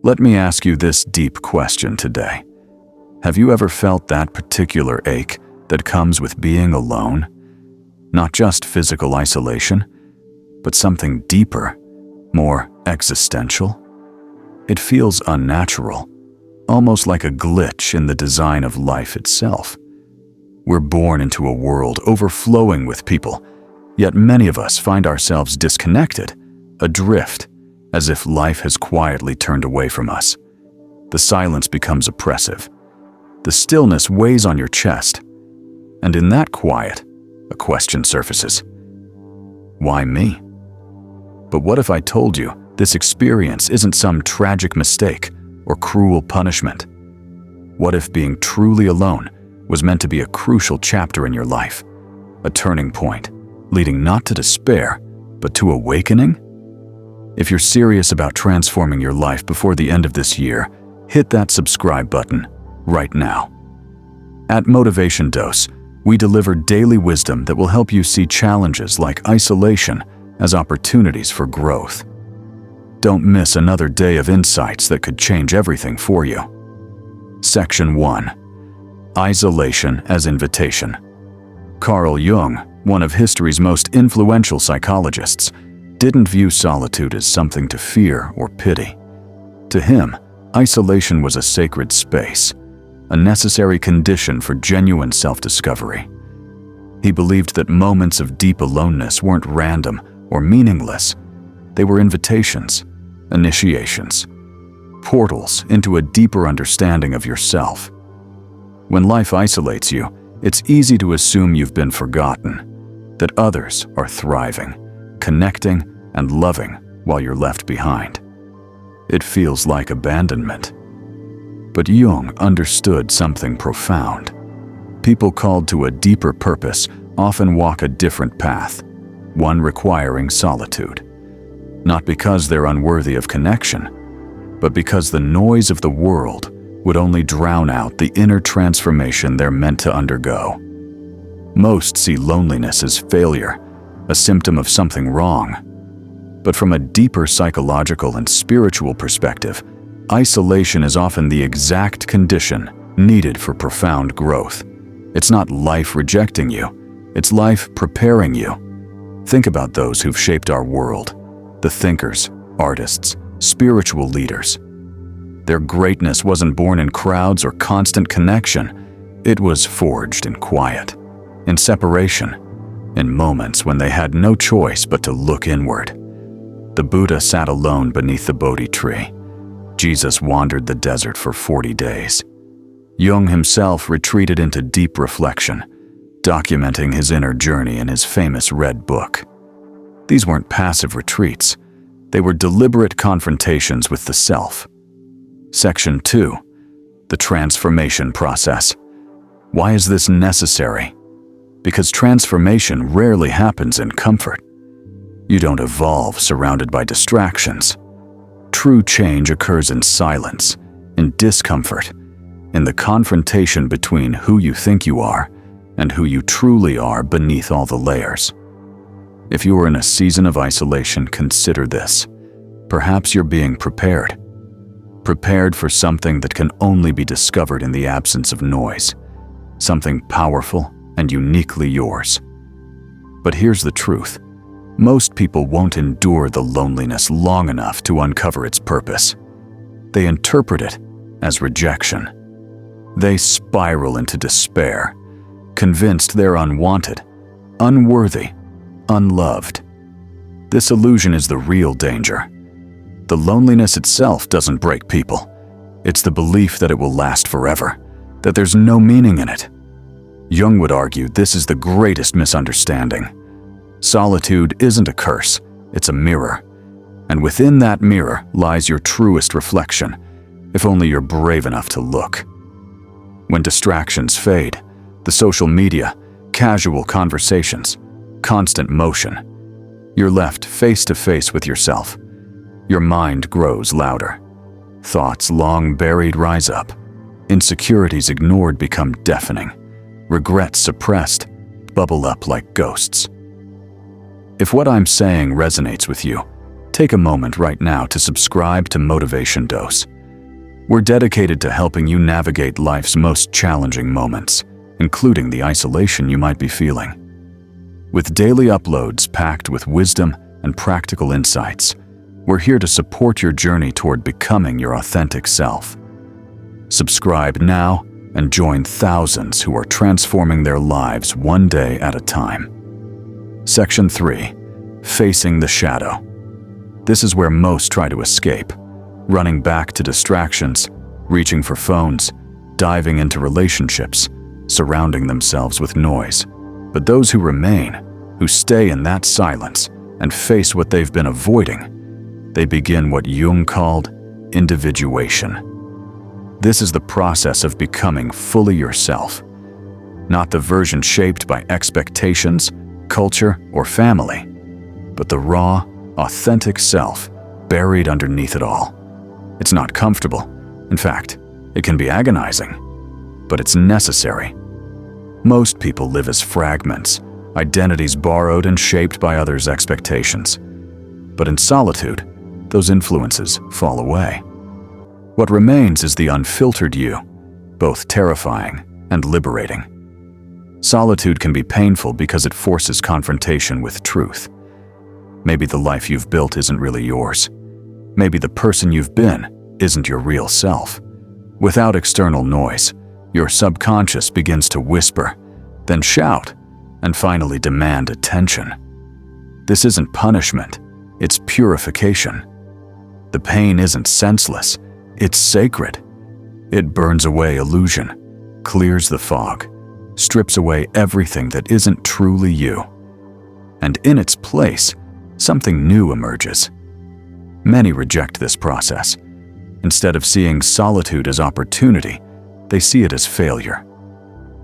Let me ask you this deep question today. Have you ever felt that particular ache that comes with being alone? Not just physical isolation, but something deeper, more existential? It feels unnatural, almost like a glitch in the design of life itself. We're born into a world overflowing with people, yet many of us find ourselves disconnected, adrift, as if life has quietly turned away from us. The silence becomes oppressive. The stillness weighs on your chest. And in that quiet, a question surfaces. Why me? But what if I told you this experience isn't some tragic mistake or cruel punishment? What if being truly alone was meant to be a crucial chapter in your life, a turning point, leading not to despair, but to awakening? If you're serious about transforming your life before the end of this year, hit that subscribe button right now. At Motivation Dose, we deliver daily wisdom that will help you see challenges like isolation as opportunities for growth. Don't miss another day of insights that could change everything for you. Section 1. Isolation as Invitation. Carl Jung, one of history's most influential psychologists, didn't view solitude as something to fear or pity. To him, isolation was a sacred space, a necessary condition for genuine self-discovery. He believed that moments of deep aloneness weren't random or meaningless. They were invitations, initiations, portals into a deeper understanding of yourself. When life isolates you, it's easy to assume you've been forgotten, that others are thriving, connecting, and loving while you're left behind. It feels like abandonment. But Jung understood something profound. People called to a deeper purpose often walk a different path, one requiring solitude. Not because they're unworthy of connection, but because the noise of the world would only drown out the inner transformation they're meant to undergo. Most see loneliness as failure, a symptom of something wrong. But from a deeper psychological and spiritual perspective, isolation is often the exact condition needed for profound growth. It's not life rejecting you, it's life preparing you. Think about those who've shaped our world, the thinkers, artists, spiritual leaders. Their greatness wasn't born in crowds or constant connection. It was forged in quiet, in separation, in moments when they had no choice but to look inward. The Buddha sat alone beneath the Bodhi tree. Jesus wandered the desert for 40 days. Jung himself retreated into deep reflection, documenting his inner journey in his famous Red Book. These weren't passive retreats. They were deliberate confrontations with the self. Section 2. The transformation process. Why is this necessary? Because transformation rarely happens in comfort. You don't evolve surrounded by distractions. True change occurs in silence, in discomfort, in the confrontation between who you think you are and who you truly are beneath all the layers. If you are in a season of isolation, consider this. Perhaps you're being prepared. Prepared for something that can only be discovered in the absence of noise, something powerful and uniquely yours. But here's the truth. Most people won't endure the loneliness long enough to uncover its purpose. They interpret it as rejection. They spiral into despair, convinced they're unwanted, unworthy, unloved. This illusion is the real danger. The loneliness itself doesn't break people. It's the belief that it will last forever, that there's no meaning in it. Jung would argue this is the greatest misunderstanding. Solitude isn't a curse, it's a mirror. And within that mirror lies your truest reflection, if only you're brave enough to look. When distractions fade, the social media, casual conversations, constant motion, you're left face to face with yourself. Your mind grows louder. Thoughts long buried rise up. Insecurities ignored become deafening. Regrets suppressed bubble up like ghosts. If what I'm saying resonates with you, take a moment right now to subscribe to Motivation Dose. We're dedicated to helping you navigate life's most challenging moments, including the isolation you might be feeling. With daily uploads packed with wisdom and practical insights, we're here to support your journey toward becoming your authentic self. Subscribe now and join thousands who are transforming their lives one day at a time. Section 3. Facing the shadow. This is where most try to escape, running back to distractions, reaching for phones, diving into relationships, surrounding themselves with noise. But those who remain, who stay in that silence and face what they've been avoiding, they begin what Jung called individuation. This is the process of becoming fully yourself, not the version shaped by expectations, culture, or family, but the raw, authentic self buried underneath it all. It's not comfortable. In fact, it can be agonizing, but it's necessary. Most people live as fragments, identities borrowed and shaped by others' expectations. But in solitude, those influences fall away. What remains is the unfiltered you, both terrifying and liberating. Solitude can be painful because it forces confrontation with truth. Maybe the life you've built isn't really yours. Maybe the person you've been isn't your real self. Without external noise, your subconscious begins to whisper, then shout, and finally demand attention. This isn't punishment, it's purification. The pain isn't senseless, it's sacred. It burns away illusion, clears the fog, strips away everything that isn't truly you. And in its place, something new emerges. Many reject this process. Instead of seeing solitude as opportunity, they see it as failure.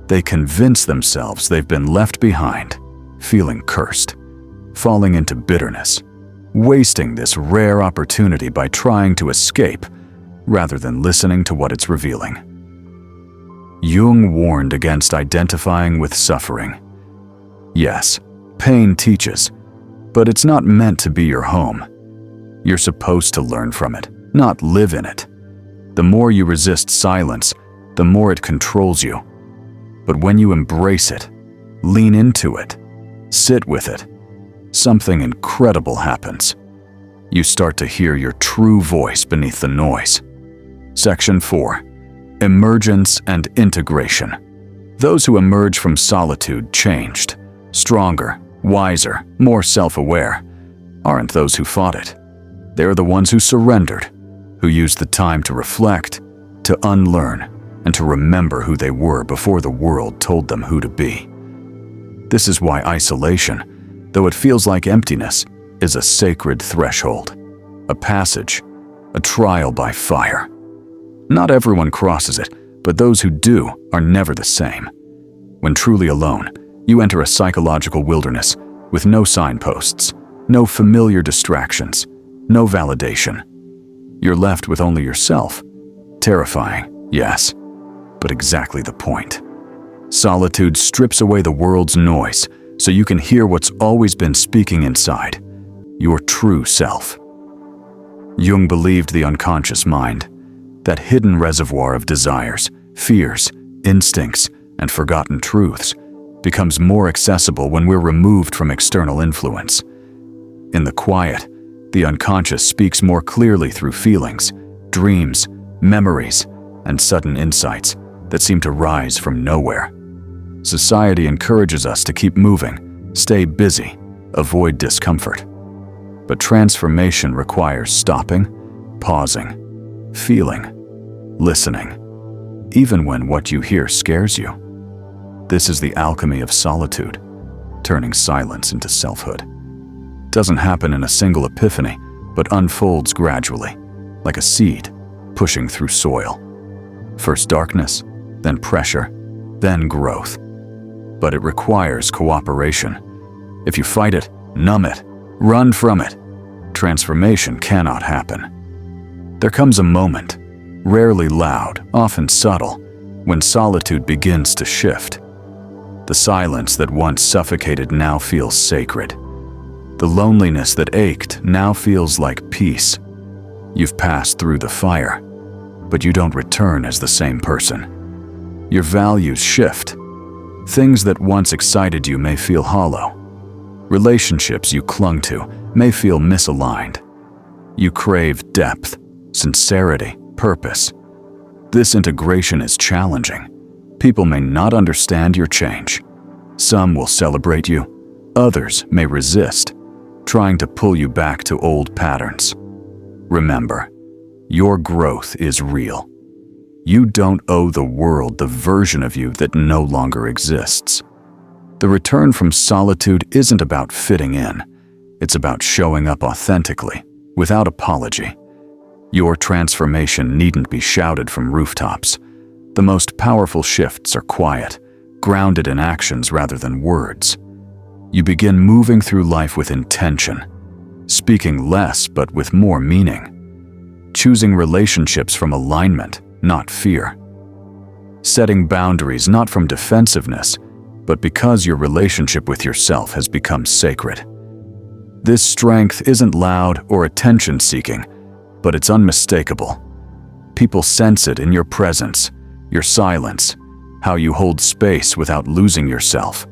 They convince themselves they've been left behind, feeling cursed, falling into bitterness, wasting this rare opportunity by trying to escape rather than listening to what it's revealing. Jung warned against identifying with suffering. Yes, pain teaches, but it's not meant to be your home. You're supposed to learn from it, not live in it. The more you resist silence, the more it controls you. But when you embrace it, lean into it, sit with it, something incredible happens. You start to hear your true voice beneath the noise. Section 4. Emergence and integration. Those who emerge from solitude changed, stronger, wiser, more self-aware, aren't those who fought it. They're the ones who surrendered, who used the time to reflect, to unlearn, and to remember who they were before the world told them who to be. This is why isolation, though it feels like emptiness, is a sacred threshold, a passage, a trial by fire. Not everyone crosses it, but those who do are never the same. When truly alone, you enter a psychological wilderness with no signposts, no familiar distractions, no validation. You're left with only yourself. Terrifying, yes, but exactly the point. Solitude strips away the world's noise so you can hear what's always been speaking inside, your true self. Jung believed the unconscious mind, that hidden reservoir of desires, fears, instincts, and forgotten truths, becomes more accessible when we're removed from external influence. In the quiet, the unconscious speaks more clearly through feelings, dreams, memories, and sudden insights that seem to rise from nowhere. Society encourages us to keep moving, stay busy, avoid discomfort. But transformation requires stopping, pausing, feeling, listening, even when what you hear scares you. This is the alchemy of solitude, turning silence into selfhood. It doesn't happen in a single epiphany, but unfolds gradually, like a seed pushing through soil. First darkness, then pressure, then growth. But it requires cooperation. If you fight it, numb it, run from it, transformation cannot happen. There comes a moment, rarely loud, often subtle, when solitude begins to shift. The silence that once suffocated now feels sacred. The loneliness that ached now feels like peace. You've passed through the fire, but you don't return as the same person. Your values shift. Things that once excited you may feel hollow. Relationships you clung to may feel misaligned. You crave depth, sincerity, purpose. This integration is challenging. People may not understand your change. Some will celebrate you. Others may resist, trying to pull you back to old patterns. Remember, your growth is real. You don't owe the world the version of you that no longer exists. The return from solitude isn't about fitting in. It's about showing up authentically, without apology. Your transformation needn't be shouted from rooftops. The most powerful shifts are quiet, grounded in actions rather than words. You begin moving through life with intention, speaking less but with more meaning, choosing relationships from alignment, not fear, setting boundaries not from defensiveness, but because your relationship with yourself has become sacred. This strength isn't loud or attention-seeking, but it's unmistakable. People sense it in your presence, your silence, how you hold space without losing yourself.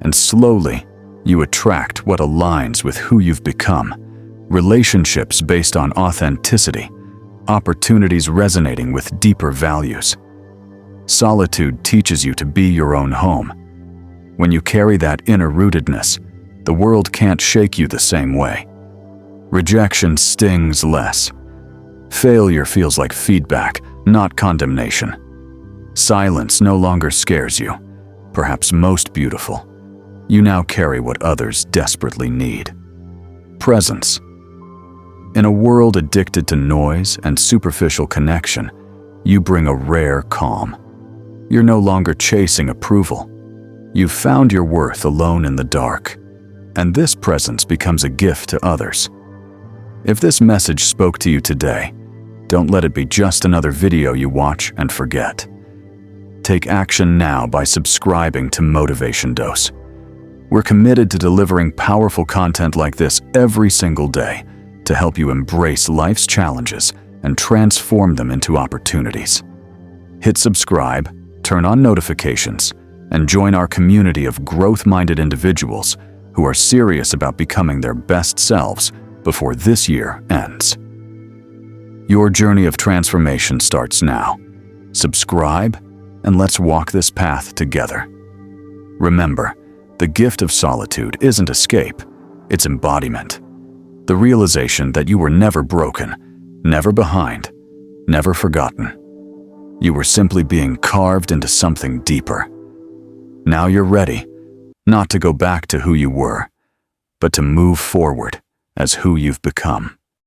And slowly, you attract what aligns with who you've become. Relationships based on authenticity, opportunities resonating with deeper values. Solitude teaches you to be your own home. When you carry that inner rootedness, the world can't shake you the same way. Rejection stings less. Failure feels like feedback, not condemnation. Silence no longer scares you. Perhaps most beautiful, you now carry what others desperately need. Presence. In a world addicted to noise and superficial connection, you bring a rare calm. You're no longer chasing approval. You've found your worth alone in the dark, and this presence becomes a gift to others. If this message spoke to you today, don't let it be just another video you watch and forget. Take action now by subscribing to Motivation Dose. We're committed to delivering powerful content like this every single day to help you embrace life's challenges and transform them into opportunities. Hit subscribe, turn on notifications, and join our community of growth-minded individuals who are serious about becoming their best selves before this year ends. Your journey of transformation starts now. Subscribe, and let's walk this path together. Remember, the gift of solitude isn't escape, it's embodiment. The realization that you were never broken, never behind, never forgotten. You were simply being carved into something deeper. Now you're ready, not to go back to who you were, but to move forward as who you've become.